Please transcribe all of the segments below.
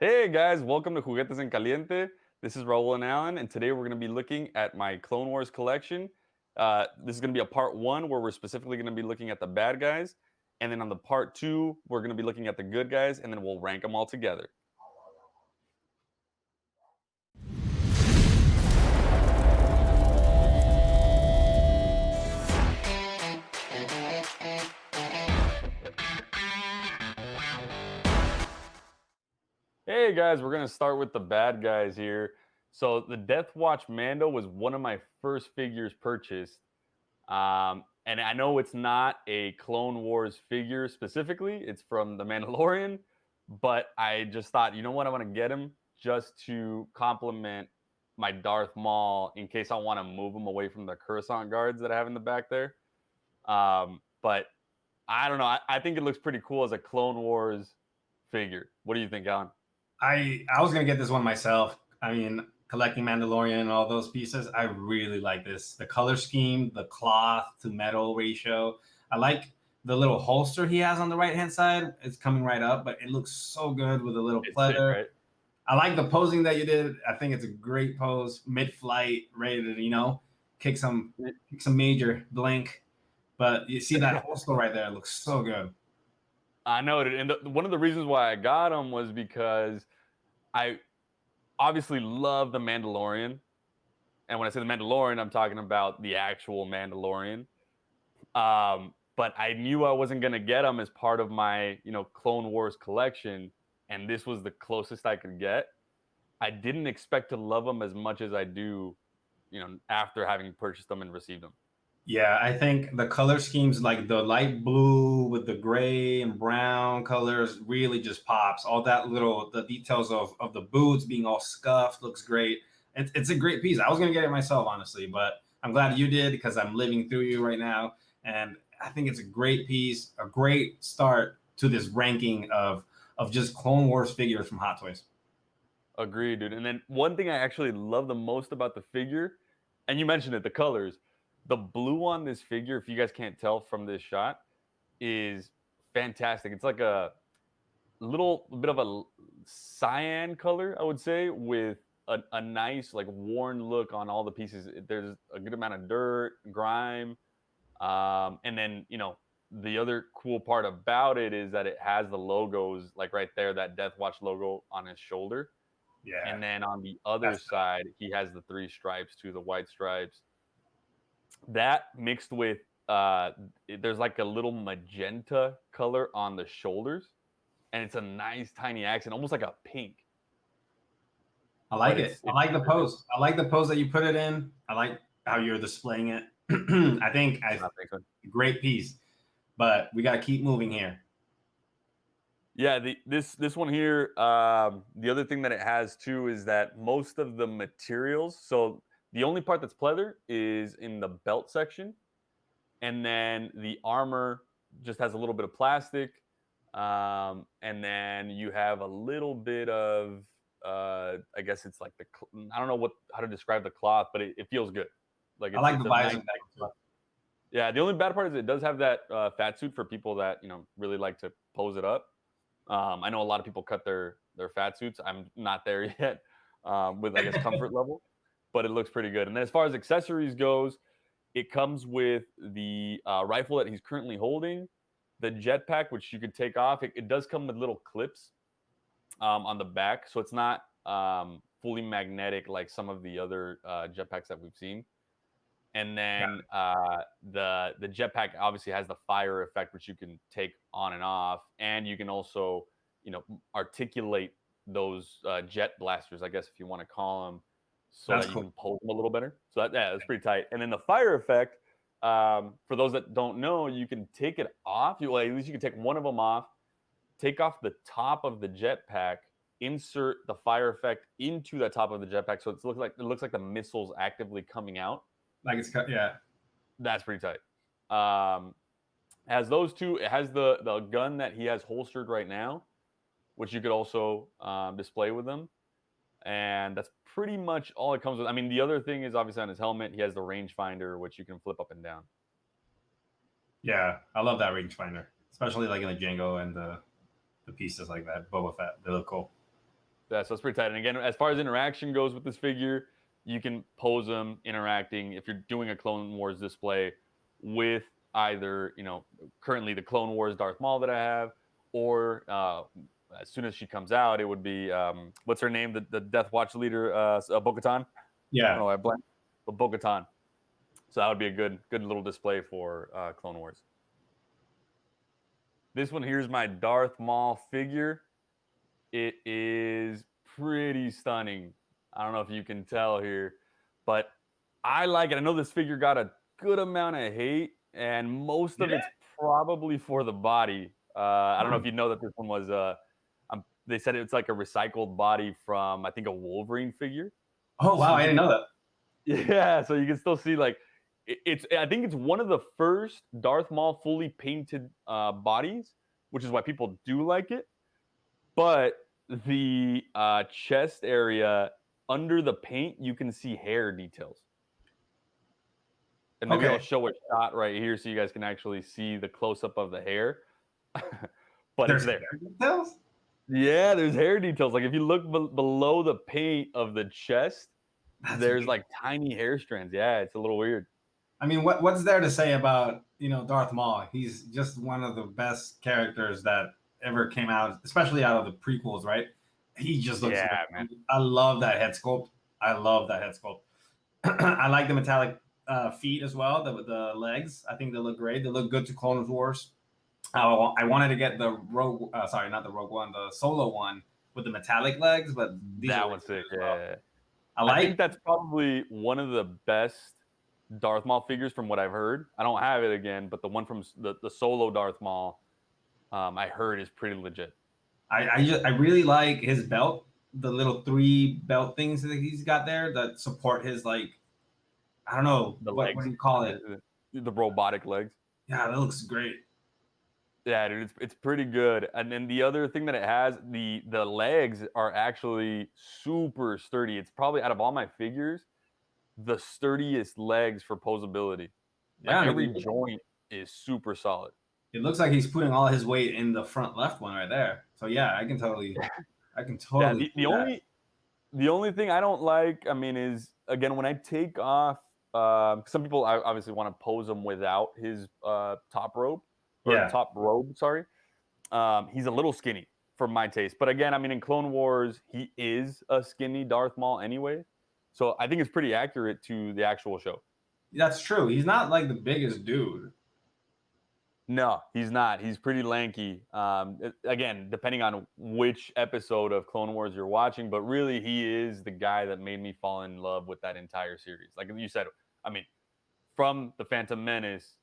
Hey guys, welcome to Juguetes en Caliente. This is Raul and Alan, and today we're going to be looking at my Clone Wars collection. This is going to be a part one where we're specifically going to be looking at the bad guys, and then on the part two, we're going to be looking at the good guys, and then we'll rank them all together. Hey guys, we're going to start with the bad guys here. So the Death Watch Mando was one of my first figures purchased. And I know it's not a Clone Wars figure specifically, it's from the Mandalorian, but I just thought, you know what, I want to get him just to complement my Darth Maul in case I want to move him away from the Coruscant Guards that I have in the back there. But I don't know. I think it looks pretty cool as a Clone Wars figure. What do you think, Alan? I was gonna get this one myself. I mean, collecting Mandalorian and all those pieces, I really like this. The color scheme, the cloth to metal ratio. I like the little holster he has on the right hand side. It's coming right up, but it looks so good with a little It's sick, pleather. right? I like the posing that you did. I think it's a great pose, mid-flight, ready to kick some major blank. But you see that holster right there? It looks so good. I know it. And one of the reasons why I got him was because I obviously love the Mandalorian. And when I say the Mandalorian, I'm talking about the actual Mandalorian. But I knew I wasn't gonna get him as part of my, Clone Wars collection, and this was the closest I could get. I didn't expect to love him as much as I do, after having purchased them and received them. Yeah, I think the color schemes like the light blue with the gray and brown colors really just pops. All that the details of the boots being all scuffed looks great. It's a great piece. I was gonna get it myself, honestly, but I'm glad you did because I'm living through you right now. And I think it's a great piece, a great start to this ranking of just Clone Wars figures from Hot Toys. Agreed, dude. And then one thing I actually love the most about the figure, and you mentioned it, the colors. The blue on this figure, if you guys can't tell from this shot, is fantastic. It's like a little bit of a cyan color, I would say, with a nice, like, worn look on all the pieces. There's a good amount of dirt, grime, and then the other cool part about it is that it has the logos like right there, that Death Watch logo on his shoulder, Yeah, and then on the other that's side he has the three stripes too, the white stripes. That mixed with there's like a little magenta color on the shoulders, and it's a nice tiny accent, almost like a pink. I But like it. I it's like the super good. pose. I like the pose that you put it in. I like how you're displaying it. I Thanks, man. great piece, but we got to keep moving here. Yeah, this one here. The other thing that it has too is that most of the materials. So the only part that's pleather is in the belt section, and then the armor just has a little bit of plastic, and then you have a little bit of. I guess it's like I don't know how to describe the cloth, but it feels good. Like I it's like the it's a nice. visor too. Yeah, the only bad part is it does have that fat suit for people that really like to pose it up. I know a lot of people cut their fat suits. I'm not there yet with, I guess, comfort level, but it looks pretty good. And then as far as accessories goes, it comes with the rifle that he's currently holding, the jetpack, which you could take off. It does come with little clips on the back, so it's not fully magnetic like some of the other jetpacks that we've seen. And then the jetpack obviously has the fire effect, which you can take on and off, and you can also articulate those jet blasters, I guess, if you want to call them, so That's that you cool. can pose them a little better. So that's pretty tight. And then the fire effect, for those that don't know, you can take it off. Well, at least you can take one of them off, take off the top of the jetpack, insert the fire effect into the top of the jetpack, so it looks like the missiles actively coming out. Like yeah. That's pretty tight. Has those two. It has the gun that he has holstered right now, which you could also display with him, and that's pretty much all it comes with. I mean, the other thing is obviously on his helmet, he has the rangefinder, which you can flip up and down. Yeah, I love that rangefinder, especially like in the Django and the pieces like that. Boba Fett, they look cool. Yeah, so it's pretty tight. And again, as far as interaction goes with this figure, you can pose them interacting if you're doing a Clone Wars display with either, currently the Clone Wars Darth Maul that I have, or as soon as she comes out, it would be what's her name, the Death Watch leader, Bo-Katan. Yeah. Oh, I blanked, but Bo-Katan. So that would be a good little display for Clone Wars. This one here is my Darth Maul figure. It is pretty stunning. I don't know if you can tell here, but I like it. I know this figure got a good amount of hate, and most of it's probably for the body. I don't know if you know that this one was. They said it's like a recycled body from, I think, a Wolverine figure. Oh wow, I didn't know that. Yeah, so you can still see like it's. I think it's one of the first Darth Maul fully painted bodies, which is why people do like it. But the chest area under the paint, you can see hair details. And maybe I'll show a shot right here so you guys can actually see the close up of the hair. But There's it's there. hair details? Yeah, there's hair details. Like if you look below the paint of the chest, there's weird. like tiny hair strands. Yeah, it's a little weird. I mean, what's there to say about, Darth Maul? He's just one of the best characters that ever came out, especially out of the prequels, right? He just looks great. Man. I love that head sculpt. I like the metallic feet as well, the legs. I think they look great. They look good to Clone Wars. I wanted to get the Rogue, not the Rogue One, the Solo one with the metallic legs, but that one's sick. Yeah, I think that's probably one of the best Darth Maul figures from what I've heard. I don't have it again, but the one from the Solo Darth Maul, I heard is pretty legit. I really like his belt, the little 3 belt things that he's got there that support his, like, I don't know, what do you call it? The robotic legs. Yeah, that looks great. Yeah, dude, it's pretty good. And then the other thing that it has, the legs are actually super sturdy. It's probably, out of all my figures, the sturdiest legs for posability. Like every joint is super solid. It looks like he's putting all his weight in the front left one right there. So yeah, I can totally. Yeah, the only thing I don't like, I mean, is again when I take off. Some people obviously want to pose him without his top robe. Top robe, sorry. He's a little skinny for my taste. But again, I mean, in Clone Wars, he is a skinny Darth Maul anyway. So I think it's pretty accurate to the actual show. That's true. He's not like the biggest dude. No, he's not. He's pretty lanky. Again, depending on which episode of Clone Wars you're watching, but really he is the guy that made me fall in love with that entire series. Like you said, I mean, from The Phantom Menace,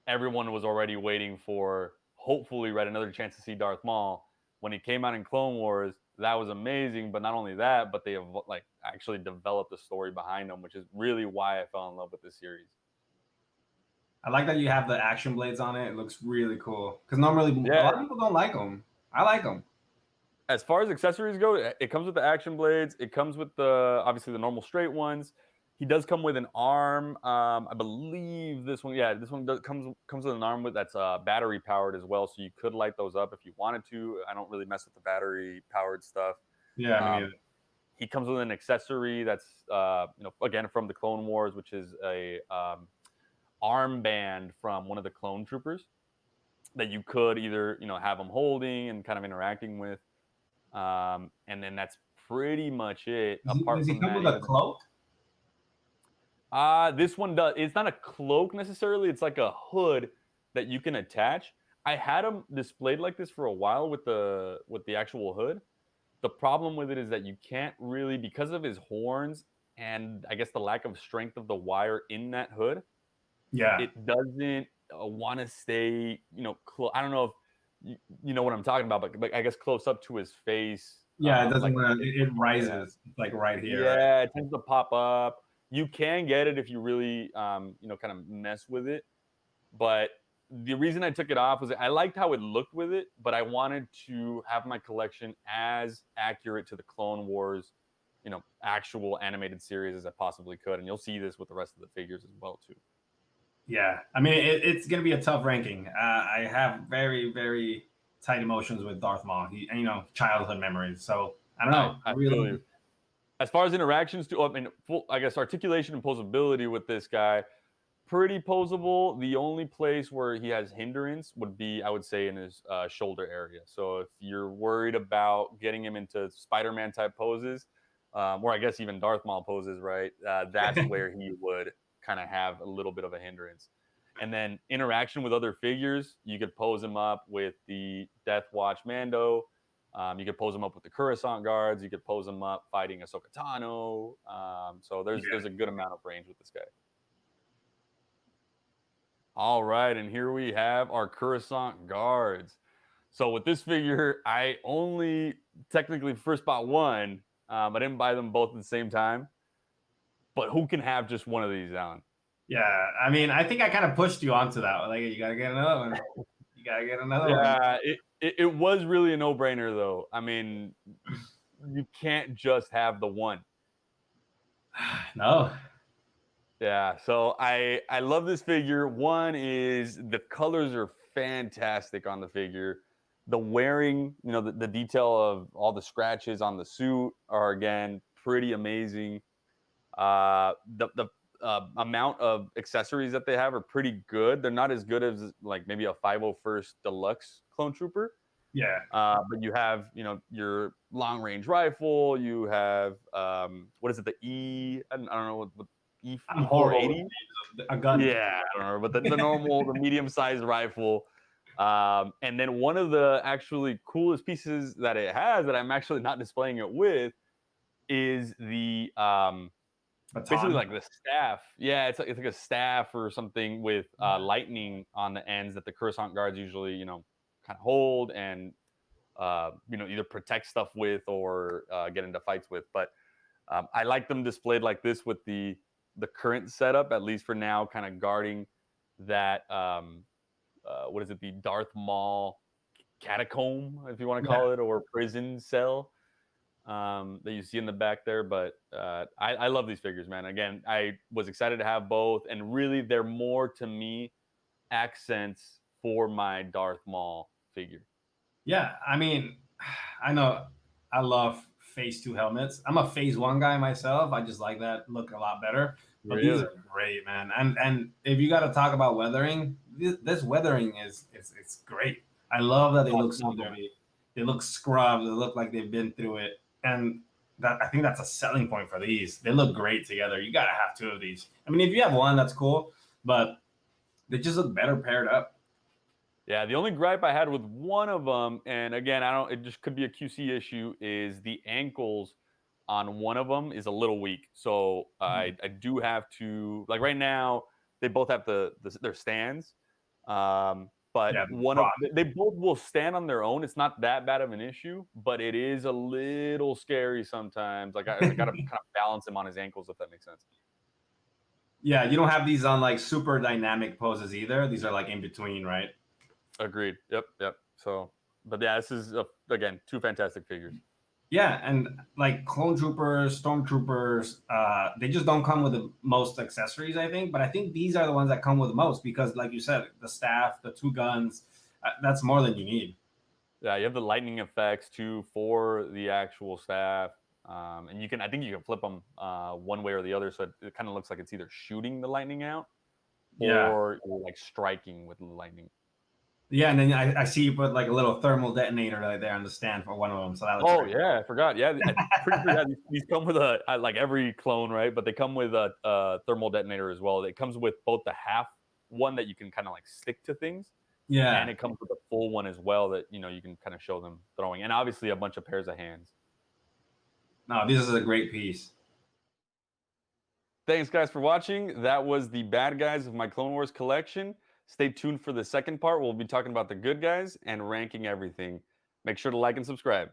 everyone was already waiting for, hopefully, another chance to see Darth Maul. When he came out in Clone Wars, that was amazing. But not only that, but they have actually developed the story behind them, which is really why I fell in love with this series. I like that you have the action blades on it. It looks really cool. Because normally a lot of people don't like them. I like them. As far as accessories go, it comes with the action blades. It comes with obviously the normal straight ones. He does come with an arm. I believe this one, comes with an arm that's battery powered as well. So you could light those up if you wanted to. I don't really mess with the battery powered stuff. Yeah. He comes with an accessory that's again from the Clone Wars, which is a armband from one of the clone troopers that you could either have them holding and kind of interacting with, and then that's pretty much it. Does he come with a cloak? This one does. It's not a cloak necessarily. It's like a hood that you can attach. I had him displayed like this for a while with the actual hood. The problem with it is that you can't really, because of his horns and I guess the lack of strength of the wire in that hood. Yeah, it doesn't want to stay, I don't know if you know what I'm talking about, but I guess close up to his face. Yeah, it doesn't want to. It rises like right here. Yeah, it tends to pop up. You can get it if you really, kind of mess with it. But the reason I took it off was I liked how it looked with it, but I wanted to have my collection as accurate to the Clone Wars, actual animated series as I possibly could. And you'll see this with the rest of the figures as well, too. Yeah, I mean, it's going to be a tough ranking. I have very, very tight emotions with Darth Maul. Childhood memories. So I don't know. I feel Really, you. As far as interactions, I mean, I guess articulation and posability with this guy, pretty posable. The only place where he has hindrance would be, I would say, in his shoulder area. So if you're worried about getting him into Spider-Man type poses, or I guess even Darth Maul poses, right? That's where he would kind of have a little bit of a hindrance. And then interaction with other figures, you could pose him up with the Death Watch Mando. You could pose him up with the Coruscant Guards. You could pose him up fighting Ahsoka Tano. So there's a good amount of range with this guy. All right, and here we have our Coruscant Guards. So with this figure, I only technically first bought one. I didn't buy them both at the same time. But who can have just one of these, Alan? yeah. I mean, I think I kind of pushed you onto that. Like, you gotta get another one. You gotta get another one. Yeah, it was really a no-brainer, though. I mean, you can't just have the one. No. Yeah, so I love this figure. One is the colors are fantastic on the figure. The wearing, the detail of all the scratches on the suit are again pretty amazing. The amount of accessories that they have are pretty good. They're not as good as like maybe a 501st Deluxe Clone Trooper. Yeah. But you have, your long range rifle. You have what is it? The I don't know what I'm horrible E480. with a gun. Yeah, I don't know, but the normal, the medium sized rifle. And then one of the actually coolest pieces that it has that I'm actually not displaying it with is the basically like the staff. Yeah, it's like a staff or something with lightning on the ends that the Coruscant Guards usually, kind of hold and either protect stuff with or get into fights with. But I like them displayed like this with the current setup, at least for now, kind of guarding that what is it, the Darth Maul catacomb, if you want to call it, or prison cell that you see in the back there. But I love these figures, man. Again, I was excited to have both, and really they're more to me accents for my Darth Maul figure. Yeah, I mean, I know I love phase 2 helmets. I'm a phase 1 guy myself. I just like that look a lot better. But these are great, man. And if you got to talk about weathering, this weathering is it's great. I love that they look so dirty. They look scrubbed. They look like they've been through it. And I think that's a selling point for these. They look great together. You got to have two of these. I mean, if you have one, that's cool. But they just look better paired up. Yeah, the only gripe I had with one of them, and again, it just could be a QC issue, is the ankles on one of them is a little weak. So I do have to, like right now, they both have their stands. But they both will stand on their own. It's not that bad of an issue, but it is a little scary sometimes. Like I got to kind of balance him on his ankles, if that makes sense. Yeah, you don't have these on like super dynamic poses either. These are like in between, right? Agreed. Yep. So, but yeah, this is again 2 fantastic figures. Yeah, and like clone troopers, stormtroopers, they just don't come with the most accessories, I think. But I think these are the ones that come with the most because, like you said, the staff, the 2 guns, that's more than you need. Yeah, you have the lightning effects too for the actual staff, and I think you can flip them one way or the other, so it kind of looks like it's either shooting the lightning out or like striking with the lightning. Yeah, and then I see you put like a little thermal detonator right there on the stand for one of them. So that looks great. Yeah, I forgot. Yeah, I'm pretty sure these come with like every clone, right? But they come with a thermal detonator as well. It comes with both the half one that you can kind of like stick to things. Yeah. And it comes with a full one as well that, you can kind of show them throwing. And obviously a bunch of pairs of hands. No, this is a great piece. Thanks, guys, for watching. That was the bad guys of my Clone Wars collection. Stay tuned for the second part. We'll be talking about the good guys and ranking everything. Make sure to like and subscribe.